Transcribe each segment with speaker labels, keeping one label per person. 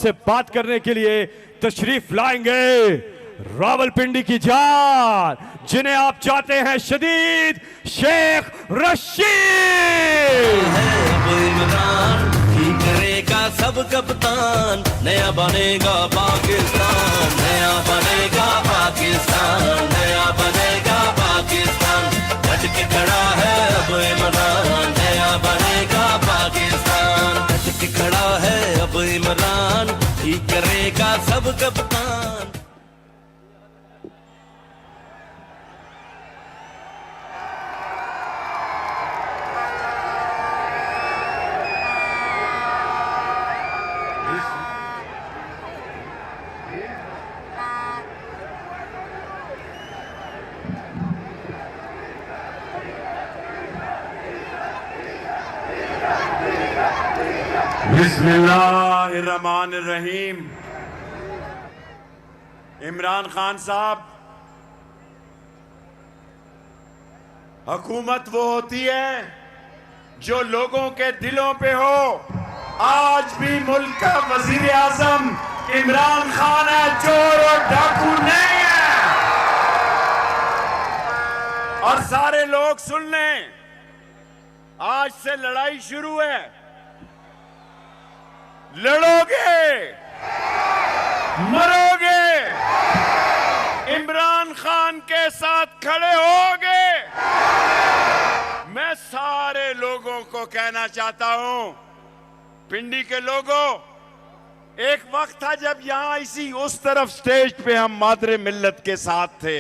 Speaker 1: से बात करने के लिए तशरीफ लाएंगे रावलपिंडी की जान, जिन्हें आप चाहते हैं शदीद, शेख रशीद।
Speaker 2: करेगा सब कप्तान, नया बनेगा पाकिस्तान, नया बनेगा पाकिस्तान, नया बनेगा पाकिस्तान। डट के खड़ा है अब इमरान, नया बनेगा पाकिस्तान। डट के खड़ा है अब इमरान, ही करेगा सब कप्तान।
Speaker 3: बिस्मिल्लाहिर्रहमानिर्रहीम। इमरान खान साहब, हुकूमत वो होती है जो लोगों के दिलों पे हो। आज भी मुल्क का वजीर आजम इमरान खान है, चोर और डाकू नहीं है। और सारे लोग सुन लें, आज से लड़ाई शुरू है। लड़ोगे, मरोगे, इमरान खान के साथ खड़े होगे। मैं सारे लोगों को कहना चाहता हूं, पिंडी के लोगों, एक वक्त था जब यहां इसी उस तरफ स्टेज पे हम मादरे मिल्लत के साथ थे।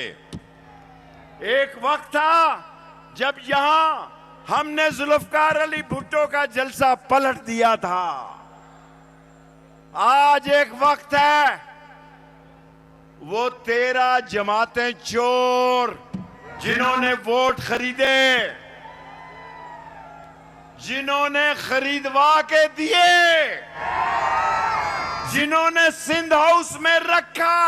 Speaker 3: एक वक्त था जब यहां हमने जुल्फकार अली भुट्टो का जलसा पलट दिया था। आज एक वक्त है, वो 13 जमातें चोर जिन्होंने वोट खरीदे, जिन्होंने खरीदवा के दिए, जिन्होंने सिंध हाउस में रखा,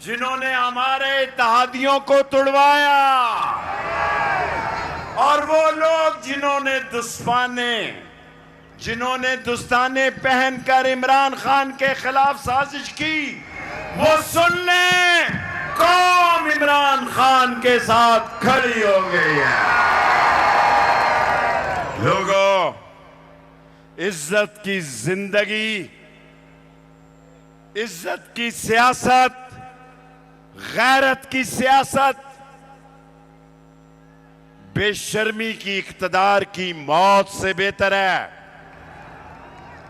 Speaker 3: जिन्होंने हमारे इत्तेहादियों को तुड़वाया, और वो लोग जिन्होंने दस्ताने पहनकर इमरान खान के खिलाफ साजिश की, वो सुन लें, कौम इमरान खान के साथ खड़ी हो गई है। लोगों, इज्जत की जिंदगी, इज्जत की सियासत, गैरत की सियासत, बेशर्मी की इख्तिदार की मौत से बेहतर है।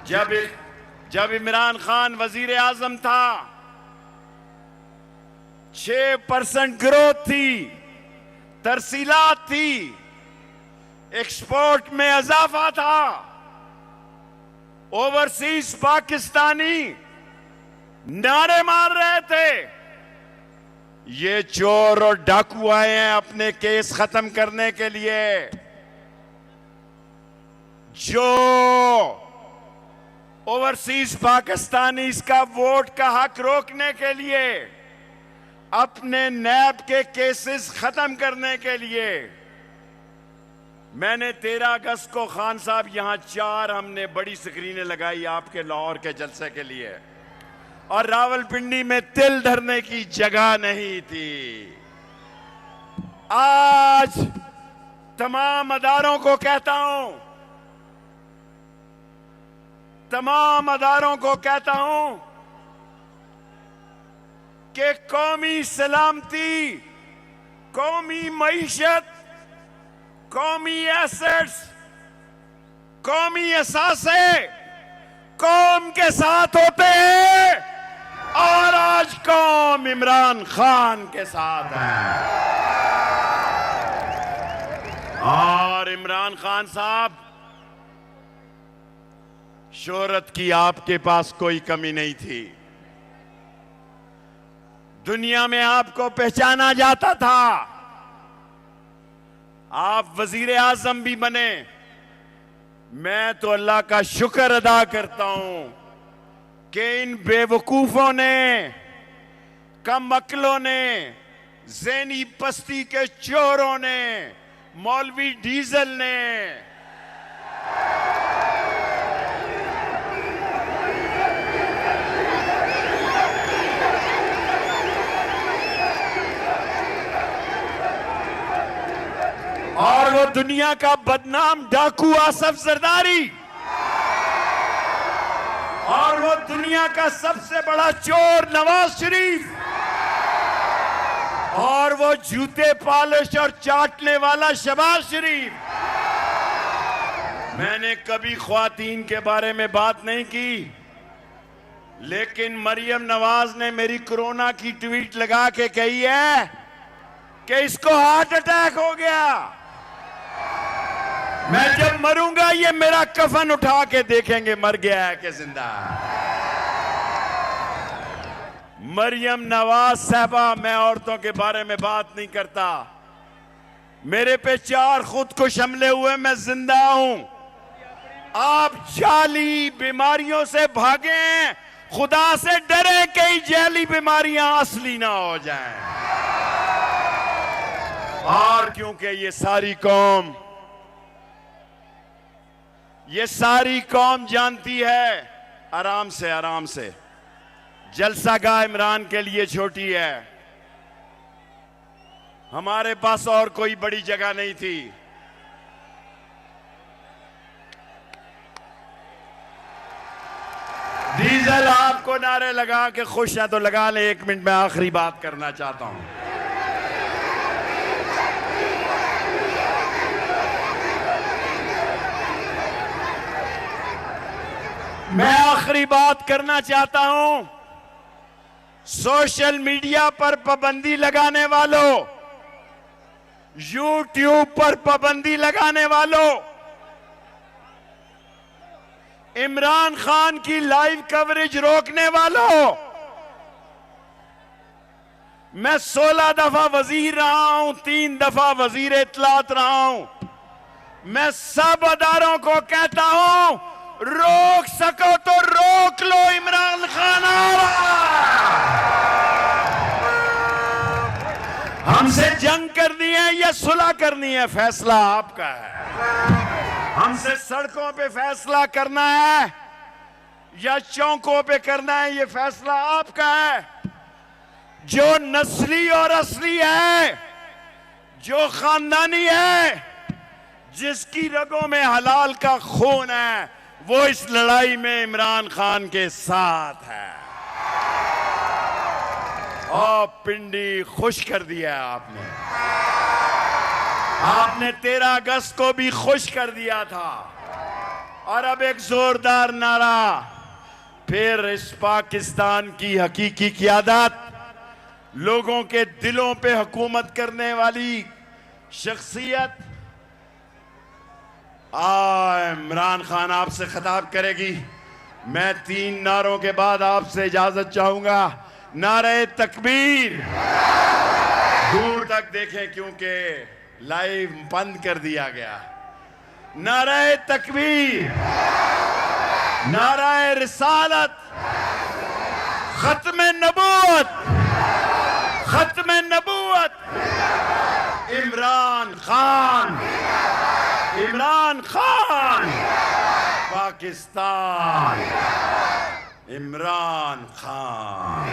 Speaker 3: जब इमरान खान वजीर आजम था, 6% ग्रोथ थी, तरसीलात थी, एक्सपोर्ट में इजाफा था। ओवरसीज पाकिस्तानी नारे मार रहे थे, ये चोर और डाकू आए हैं अपने केस खत्म करने के लिए। जो ओवरसीज पाकिस्तानी इसका वोट का हक रोकने के लिए, अपने नैब के केसेस खत्म करने के लिए, मैंने 13 अगस्त को खान साहब यहां 4 हमने बड़ी स्क्रीनें लगाई आपके लाहौर के जलसे के लिए, और रावलपिंडी में तिल धरने की जगह नहीं थी। आज तमाम अदारों को कहता हूं, कि कौमी सलामती, कौमी मईशत, कौमी एसेट्स, कौमी असासे कौम के साथ होते हैं, और आज कौम इमरान खान के साथ है। और इमरान खान साहब, शोहरत की आपके पास कोई कमी नहीं थी। दुनिया में आपको पहचाना जाता था। आप वजीर आजम भी बने। मैं तो अल्लाह का शुक्र अदा करता हूं कि इन बेवकूफों ने, कम अक्लों ने, ज़हनी पस्ती के चोरों ने, मौलवी डीजल ने दुनिया का बदनाम डाकू आसफ जरदारी, और वो दुनिया का सबसे बड़ा चोर नवाज शरीफ, और वो जूते पॉलिश और चाटने वाला शहबाज शरीफ। मैंने कभी ख्वातीन के बारे में बात नहीं की, लेकिन मरियम नवाज ने मेरी कोरोना की ट्वीट लगा के कही है कि इसको हार्ट अटैक हो गया। मैं जब मरूंगा ये मेरा कफन उठा के देखेंगे मर गया है कि जिंदा है। मरियम नवाज साहबा, मैं औरतों के बारे में बात नहीं करता। मेरे पे 4 खुदकुश हमले हुए, मैं जिंदा हूं। आप जाली बीमारियों से भागें, खुदा से डरे कई जाली बीमारियां असली ना हो जाएं। और क्योंकि ये सारी कौम जानती है, आराम से जलसागाह इमरान के लिए छोटी है। हमारे पास और कोई बड़ी जगह नहीं थी। डीजल आपको नारे लगा के खुश है तो लगा ले। 1 मिनट में आखिरी बात करना चाहता हूं। मैं आखिरी बात करना चाहता हूं। सोशल मीडिया पर पाबंदी लगाने वालों, यूट्यूब पर पाबंदी लगाने वालों, इमरान खान की लाइव कवरेज रोकने वालों, मैं 16 दफा वजीर रहा हूं, 3 दफा वजीर इत्तलात रहा हूं। मैं सब अदारों को कहता हूं, रोक सको तो रोक लो, इमरान खान आ रहा है। हमसे जंग करनी है या सुलह करनी है, फैसला आपका है। हमसे सड़कों पे फैसला करना है या चौकों पे करना है, ये फैसला आपका है। जो नस्ली और असली है, जो खानदानी है, जिसकी रगों में हलाल का खून है, वो इस लड़ाई में इमरान खान के साथ है। और पिंडी खुश कर दिया आपने। आपने 13 अगस्त को भी खुश कर दिया था। और अब एक जोरदार नारा, फिर इस पाकिस्तान की हकीकी क़यादत, लोगों के दिलों पे हुकूमत करने वाली शख्सियत इमरान खान आपसे खिताब करेगी। मैं 3 नारों के बाद आपसे इजाजत चाहूंगा। नारे तकबीर, दूर तक देखें क्योंकि लाइव बंद कर दिया गया। नारे तकबीर, नारे रिसालत, खत्म नबूवत, खत्म नबूवत, इमरान खान, इमरान खान, पाकिस्तान, इमरान खान।